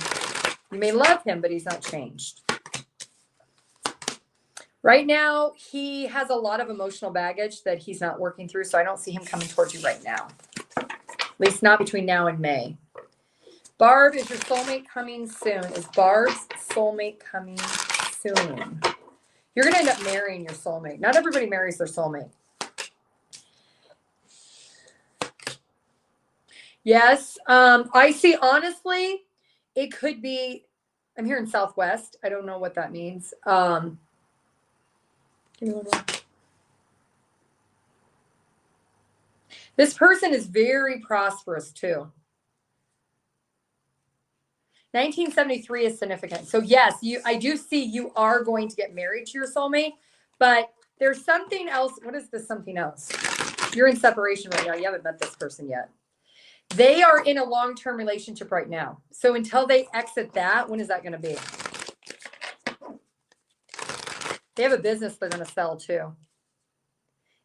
You may love him, but he's not changed. Right now, he has a lot of emotional baggage that he's not working through, so I don't see him coming towards you right now. At least not between now and May. Barb, is your soulmate coming soon? Is Barb's soulmate coming soon? You're going to end up marrying your soulmate. Not everybody marries their soulmate. Yes. I see, honestly, it could be, I'm here in Southwest. I don't know what that means. Give me one more. This person is very prosperous too. 1973 is significant. So yes, I do see you are going to get married to your soulmate, but there's something else. What is this something else? You're in separation right now. You haven't met this person yet. They are in a long-term relationship right now. So until they exit that, when is that going to be? They have a business they're going to sell too.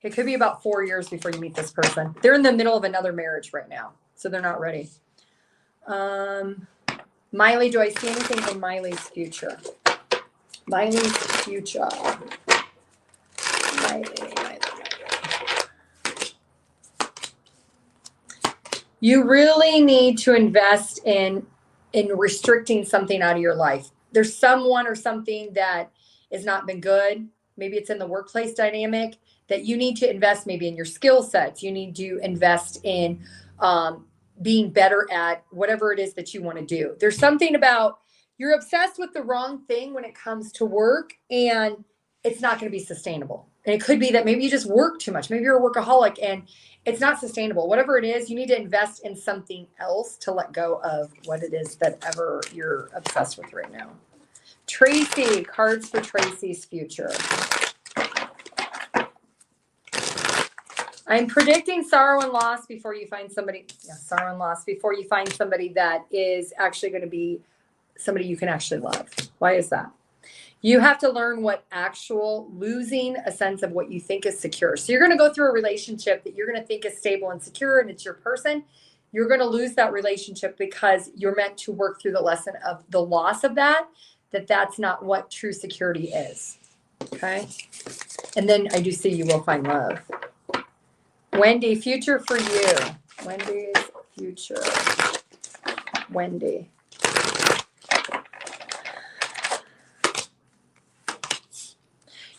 It could be about 4 years before you meet this person. They're in the middle of another marriage right now, so they're not ready. Miley, do I see anything in Miley's future? Miley's future. Miley. You really need to invest in restricting something out of your life. There's someone or something that has not been good. Maybe it's in the workplace dynamic that you need to invest maybe in your skill sets. You need to invest in being better at whatever it is that you want to do. There's something about you're obsessed with the wrong thing when it comes to work, and it's not going to be sustainable. And it could be that maybe you just work too much. Maybe you're a workaholic and it's not sustainable. Whatever it is, you need to invest in something else to let go of what it is that ever you're obsessed with right now. Tracy, cards for Tracy's future. I'm predicting sorrow and loss before you find somebody. Yeah, sorrow and loss before you find somebody that is actually going to be somebody you can actually love. Why is that? You have to learn what actual losing a sense of what you think is secure. So you're going to go through a relationship that you're going to think is stable and secure, and it's your person. You're going to lose that relationship because you're meant to work through the lesson of the loss of that's not what true security is. Okay. And then I do see you will find love. Wendy, future for you. Wendy's future. Wendy.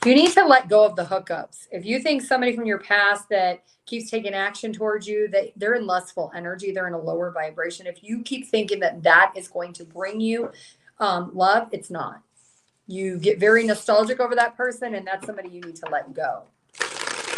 You need to let go of the hookups. If you think somebody from your past that keeps taking action towards you, they're in lustful energy, they're in a lower vibration. If you keep thinking that is going to bring you love, it's not. You get very nostalgic over that person, and that's somebody you need to let go.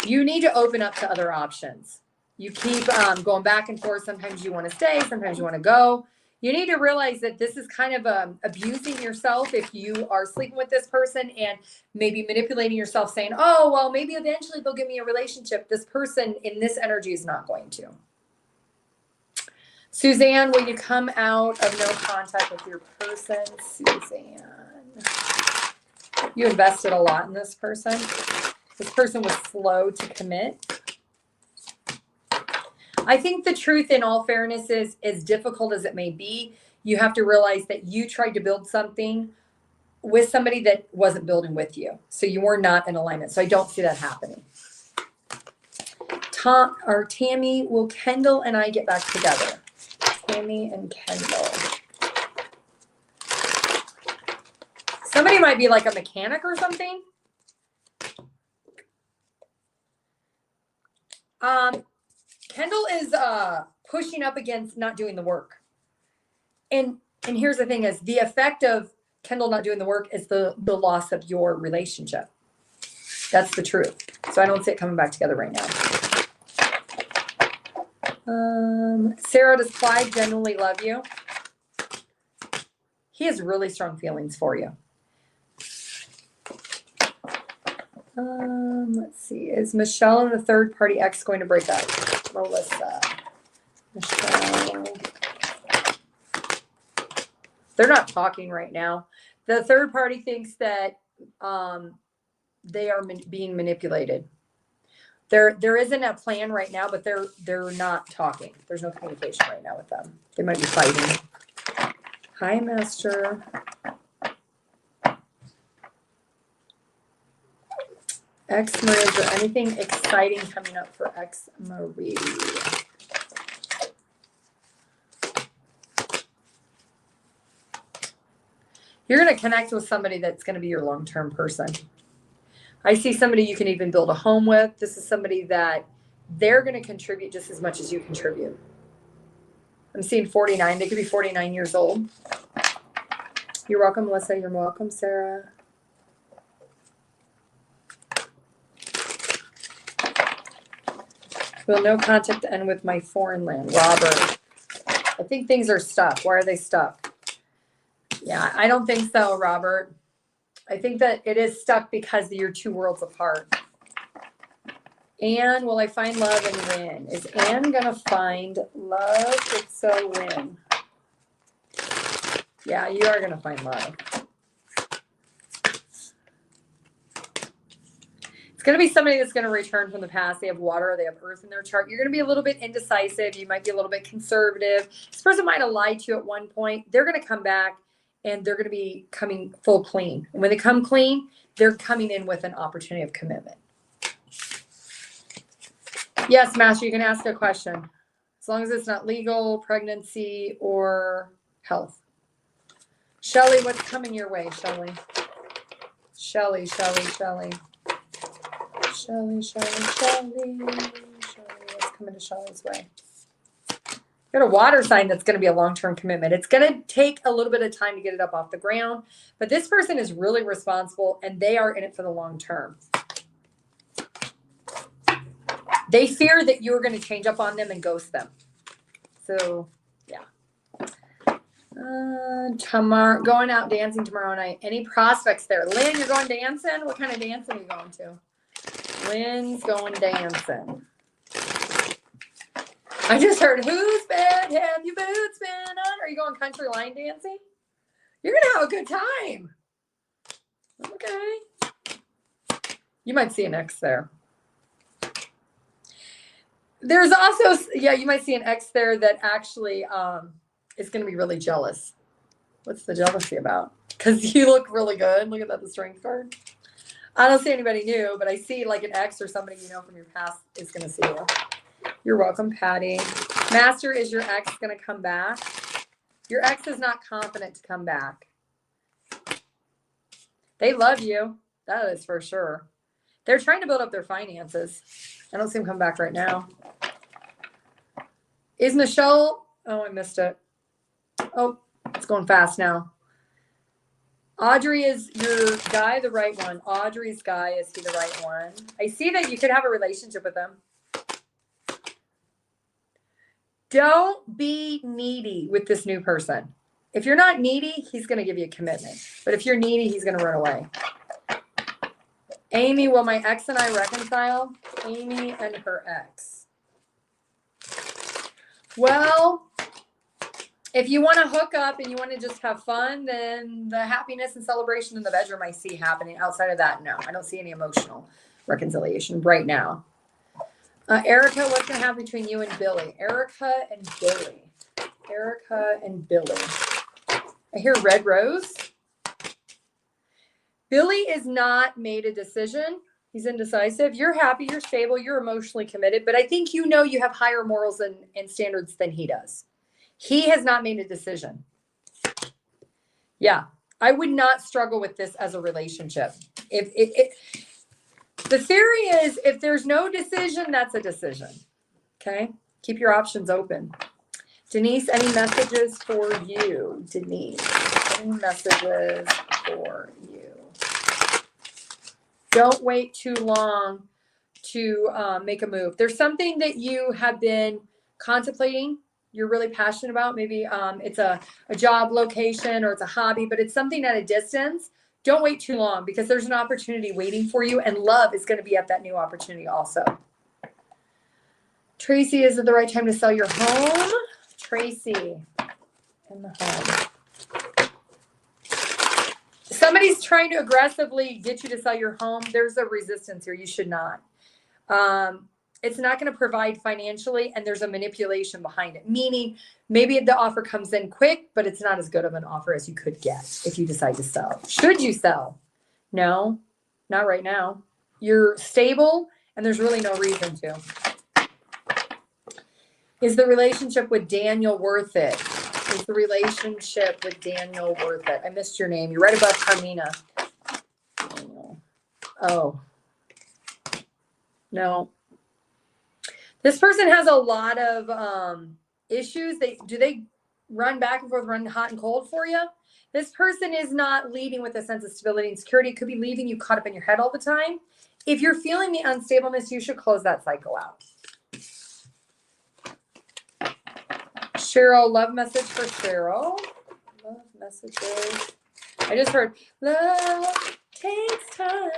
You need to open up to other options. You keep going back and forth. Sometimes you want to stay, sometimes you want to go. You need to realize that this is kind of abusing yourself if you are sleeping with this person and maybe manipulating yourself saying, oh, well, maybe eventually they'll give me a relationship. This person in this energy is not going to. Suzanne, will you come out of no contact with your person? Suzanne. You invested a lot in this person. This person was slow to commit. I think the truth, in all fairness, is as difficult as it may be, you have to realize that you tried to build something with somebody that wasn't building with you. So you were not in alignment. So I don't see that happening. Tammy, will Kendall and I get back together? Tammy and Kendall. Somebody might be like a mechanic or something. Kendall is pushing up against not doing the work. And here's the thing is the effect of Kendall not doing the work is the loss of your relationship. That's the truth. So I don't see it coming back together right now. Sarah, does Clyde genuinely love you? He has really strong feelings for you. Let's see. Is Michelle and the third party ex going to break up? Melissa. Michelle. They're not talking right now. The third party thinks that they are being manipulated. There isn't a plan right now, but they're not talking. There's no communication right now with them. They might be fighting. Hi, Master. Ex Marie, is there anything exciting coming up for Ex Marie? You're going to connect with somebody that's going to be your long-term person. I see somebody you can even build a home with. This is somebody that they're going to contribute just as much as you contribute. I'm seeing 49. They could be 49 years old. You're welcome, Melissa. You're welcome, Sarah. Will no contact end with my foreign land? Robert. I think things are stuck. Why are they stuck? Yeah, I don't think so, Robert. I think that it is stuck because you're two worlds apart. Anne, will I find love and win? Is Anne going to find love? If so, win. Yeah, you are going to find love. It's going to be somebody that's going to return from the past. They have water, they have earth in their chart. You're going to be a little bit indecisive. You might be a little bit conservative. This person might have lied to you at one point. They're going to come back and they're going to be coming full clean. And when they come clean, they're coming in with an opportunity of commitment. Yes, Master, you can ask a question. As long as it's not legal, pregnancy, or health. Shelly, what's coming your way, Shelly? Shelly, Shelly, Shelly. Shelly, Shelly, Shelly. What's coming to Shelly's way? Got a water sign that's going to be a long-term commitment. It's going to take a little bit of time to get it up off the ground, but this person is really responsible and they are in it for the long term. They fear that you're going to change up on them and ghost them. So, yeah. Tomorrow, going out dancing tomorrow night. Any prospects there? Lynn, you're going dancing? What kind of dancing are you going to? Lynn's going dancing. I just heard, whose bed have your boots been on? Are you going country line dancing? You're going to have a good time. Okay. You might see an ex there. There's also, yeah, you might see an ex there that actually is going to be really jealous. What's the jealousy about? Because you look really good. Look at that, the strength card. I don't see anybody new, but I see like an ex or somebody you know from your past is going to see you. You're welcome, Patty. Master, is your ex going to come back? Your ex is not confident to come back. They love you. That is for sure. They're trying to build up their finances. I don't see them come back right now. Is Michelle? Oh, I missed it. Oh, it's going fast now. Audrey, is your guy the right one? Audrey's guy, is he the right one? I see that you could have a relationship with him. Don't be needy with this new person. If you're not needy, he's going to give you a commitment. But if you're needy, he's going to run away. Amy, will my ex and I reconcile? Amy and her ex. Well, if you want to hook up and you want to just have fun, then the happiness and celebration in the bedroom I see happening. Outside of that, no. I don't see any emotional reconciliation right now. Erica, what's going to happen between you and Billy? Erica and Billy. Erica and Billy. I hear red rose. Billy is not made a decision. He's indecisive. You're happy, you're stable, you're emotionally committed, but I think you know you have higher morals and standards than he does. He has not made a decision. Yeah, I would not struggle with this as a relationship. The theory is if there's no decision, that's a decision. Okay? Keep your options open. Denise, any messages for you? Denise, any messages for you? Don't wait too long to make a move. There's something that you have been contemplating, you're really passionate about. Maybe it's a job location or it's a hobby, but it's something at a distance. Don't wait too long because there's an opportunity waiting for you, and love is going to be at that new opportunity also. Tracy, is it the right time to sell your home? Tracy, in the home. Somebody's trying to aggressively get you to sell your home. There's a resistance here. You should not. It's not going to provide financially, and there's a manipulation behind it. Meaning, maybe the offer comes in quick, but it's not as good of an offer as you could get if you decide to sell. Should you sell? No, not right now. You're stable, and there's really no reason to. Is the relationship with Daniel worth it? Is the relationship with Daniel worth it? I missed your name. You're right above Carmina. Oh. No. This person has a lot of issues. Do they run back and forth, run hot and cold for you? This person is not leading with a sense of stability and security. It could be leaving you caught up in your head all the time. If you're feeling the unstableness, you should close that cycle out. Cheryl, love message for Cheryl. Love messages. I just heard, love takes time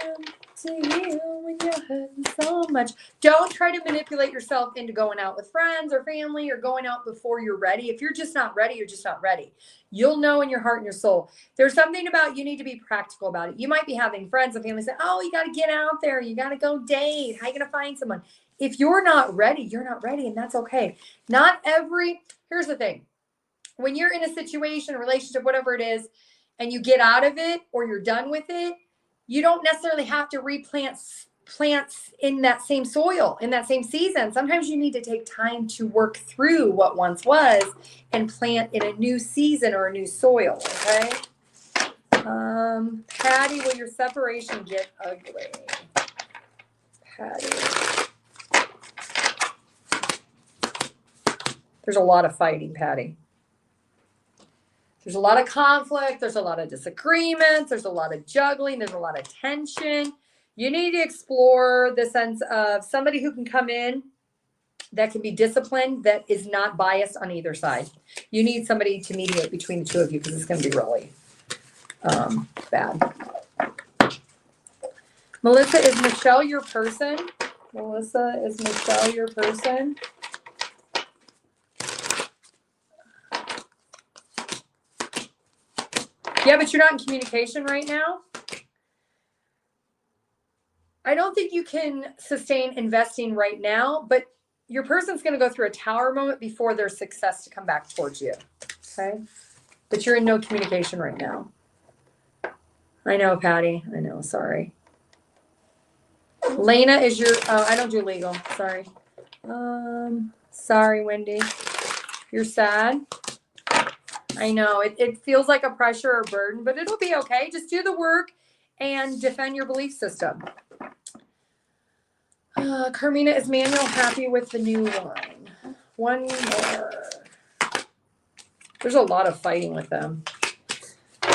to heal when you're hurting so much. Don't try to manipulate yourself into going out with friends or family or going out before you're ready. If you're just not ready, you're just not ready. You'll know in your heart and your soul. There's something about you need to be practical about it. You might be having friends and family say, oh, you got to get out there. You got to go date. How are you going to find someone? If you're not ready, you're not ready, and that's okay. Here's the thing. When you're in a situation, a relationship, whatever it is, and you get out of it or you're done with it, you don't necessarily have to replant plants in that same soil, in that same season. Sometimes you need to take time to work through what once was and plant in a new season or a new soil, okay? Patty, will your separation get ugly? Patty. There's a lot of fighting, Patty. There's a lot of conflict. There's a lot of disagreements. There's a lot of juggling. There's a lot of tension. You need to explore the sense of somebody who can come in that can be disciplined, that is not biased on either side. You need somebody to mediate between the two of you because it's going to be really bad. Melissa, is Michelle your person? Melissa, is Michelle your person? Yeah, but you're not in communication right now. I don't think you can sustain investing right now, but your person's going to go through a tower moment before there's success to come back towards you. Okay? But you're in no communication right now. I know, Patty. I know. Sorry. Lena is your, oh, I don't do legal. Sorry. Sorry, Wendy. You're sad. I know it feels like a pressure or burden, but it'll be okay. Just do the work and defend your belief system. Carmina, is Manuel happy with the new one? One more. There's a lot of fighting with them.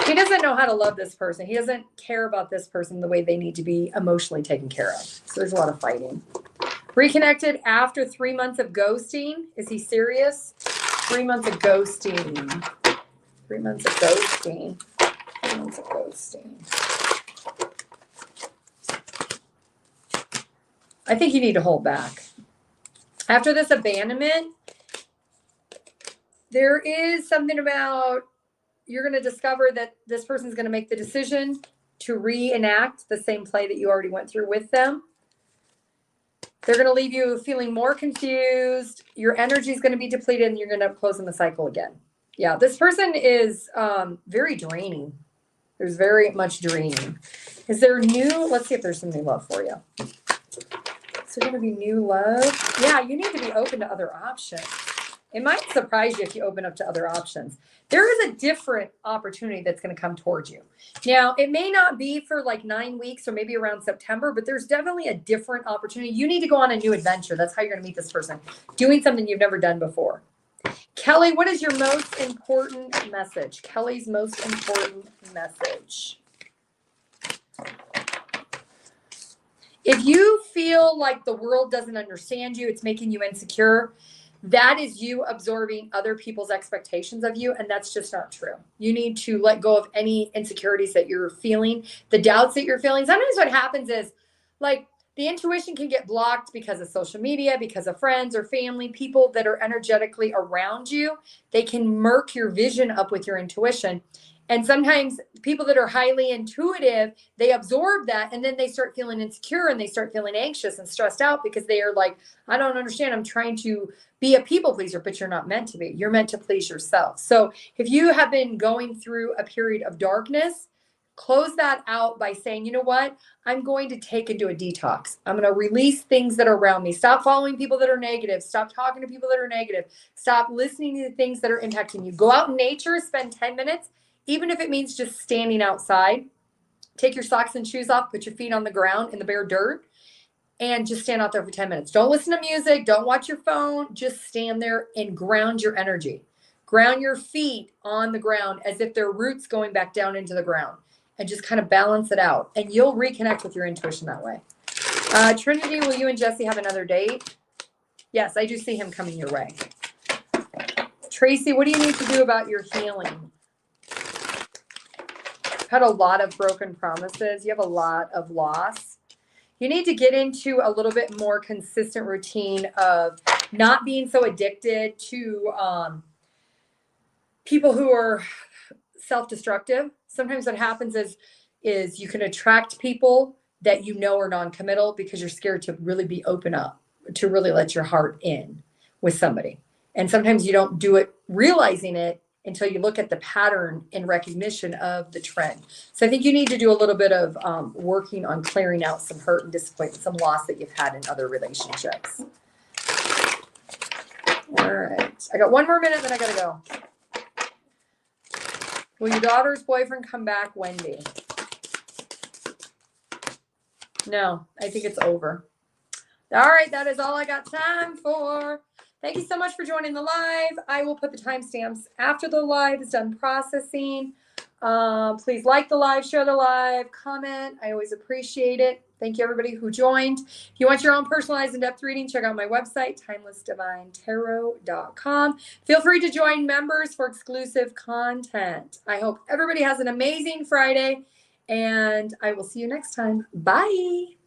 He doesn't know how to love this person. He doesn't care about this person the way they need to be emotionally taken care of. So there's a lot of fighting. Reconnected after 3 months of ghosting. Is he serious? 3 months of ghosting. 3 months of ghosting. 3 months of ghosting. I think you need to hold back. After this abandonment, there is something about you're going to discover that this person's going to make the decision to reenact the same play that you already went through with them. They're going to leave you feeling more confused. Your energy is going to be depleted and you're going to end up closing the cycle again. Yeah, this person is very draining. There's very much draining. Is there new? Let's see if there's some new love for you. Is there going to be new love? Yeah, you need to be open to other options. It might surprise you if you open up to other options. There is a different opportunity that's going to come towards you. Now, it may not be for like 9 weeks or maybe around September, but there's definitely a different opportunity. You need to go on a new adventure. That's how you're going to meet this person. Doing something you've never done before. Kelly, what is your most important message? Kelly's most important message. If you feel like the world doesn't understand you, it's making you insecure, that is you absorbing other people's expectations of you, and that's just not true. You need to let go of any insecurities that you're feeling, the doubts that you're feeling. Sometimes what happens is, like, the intuition can get blocked because of social media, because of friends or family, people that are energetically around you. They can murk your vision up with your intuition. And sometimes people that are highly intuitive, they absorb that and then they start feeling insecure and they start feeling anxious and stressed out because they are like, I don't understand. I'm trying to be a people pleaser, but you're not meant to be. You're meant to please yourself. So if you have been going through a period of darkness, close that out by saying, you know what? I'm going to take and do a detox. I'm going to release things that are around me. Stop following people that are negative. Stop talking to people that are negative. Stop listening to the things that are impacting you. Go out in nature, spend 10 minutes. Even if it means just standing outside, take your socks and shoes off, put your feet on the ground in the bare dirt, and just stand out there for 10 minutes. Don't listen to music. Don't watch your phone. Just stand there and ground your energy. Ground your feet on the ground as if they're roots going back down into the ground, and just kind of balance it out. And you'll reconnect with your intuition that way. Trinity, will you and Jesse have another date? Yes, I do see him coming your way. Tracy, what do you need to do about your healing? Had a lot of broken promises. You have a lot of loss. You need to get into a little bit more consistent routine of not being so addicted to people who are self-destructive. Sometimes what happens is you can attract people that you know are non-committal because you're scared to really be open up, to really let your heart in with somebody. And sometimes you don't do it realizing it until you look at the pattern in recognition of the trend. So I think you need to do a little bit of working on clearing out some hurt and disappointment, some loss that you've had in other relationships. All right. I got 1 more minute, then I got to go. Will your daughter's boyfriend come back, Wendy? No, I think it's over. All right. That is all I got time for. Thank you so much for joining the live. I will put the timestamps after the live is done processing. Please like the live, share the live, comment. I always appreciate it. Thank you, everybody who joined. If you want your own personalized in-depth reading, check out my website, TimelessDivineTarot.com. Feel free to join members for exclusive content. I hope everybody has an amazing Friday, and I will see you next time. Bye.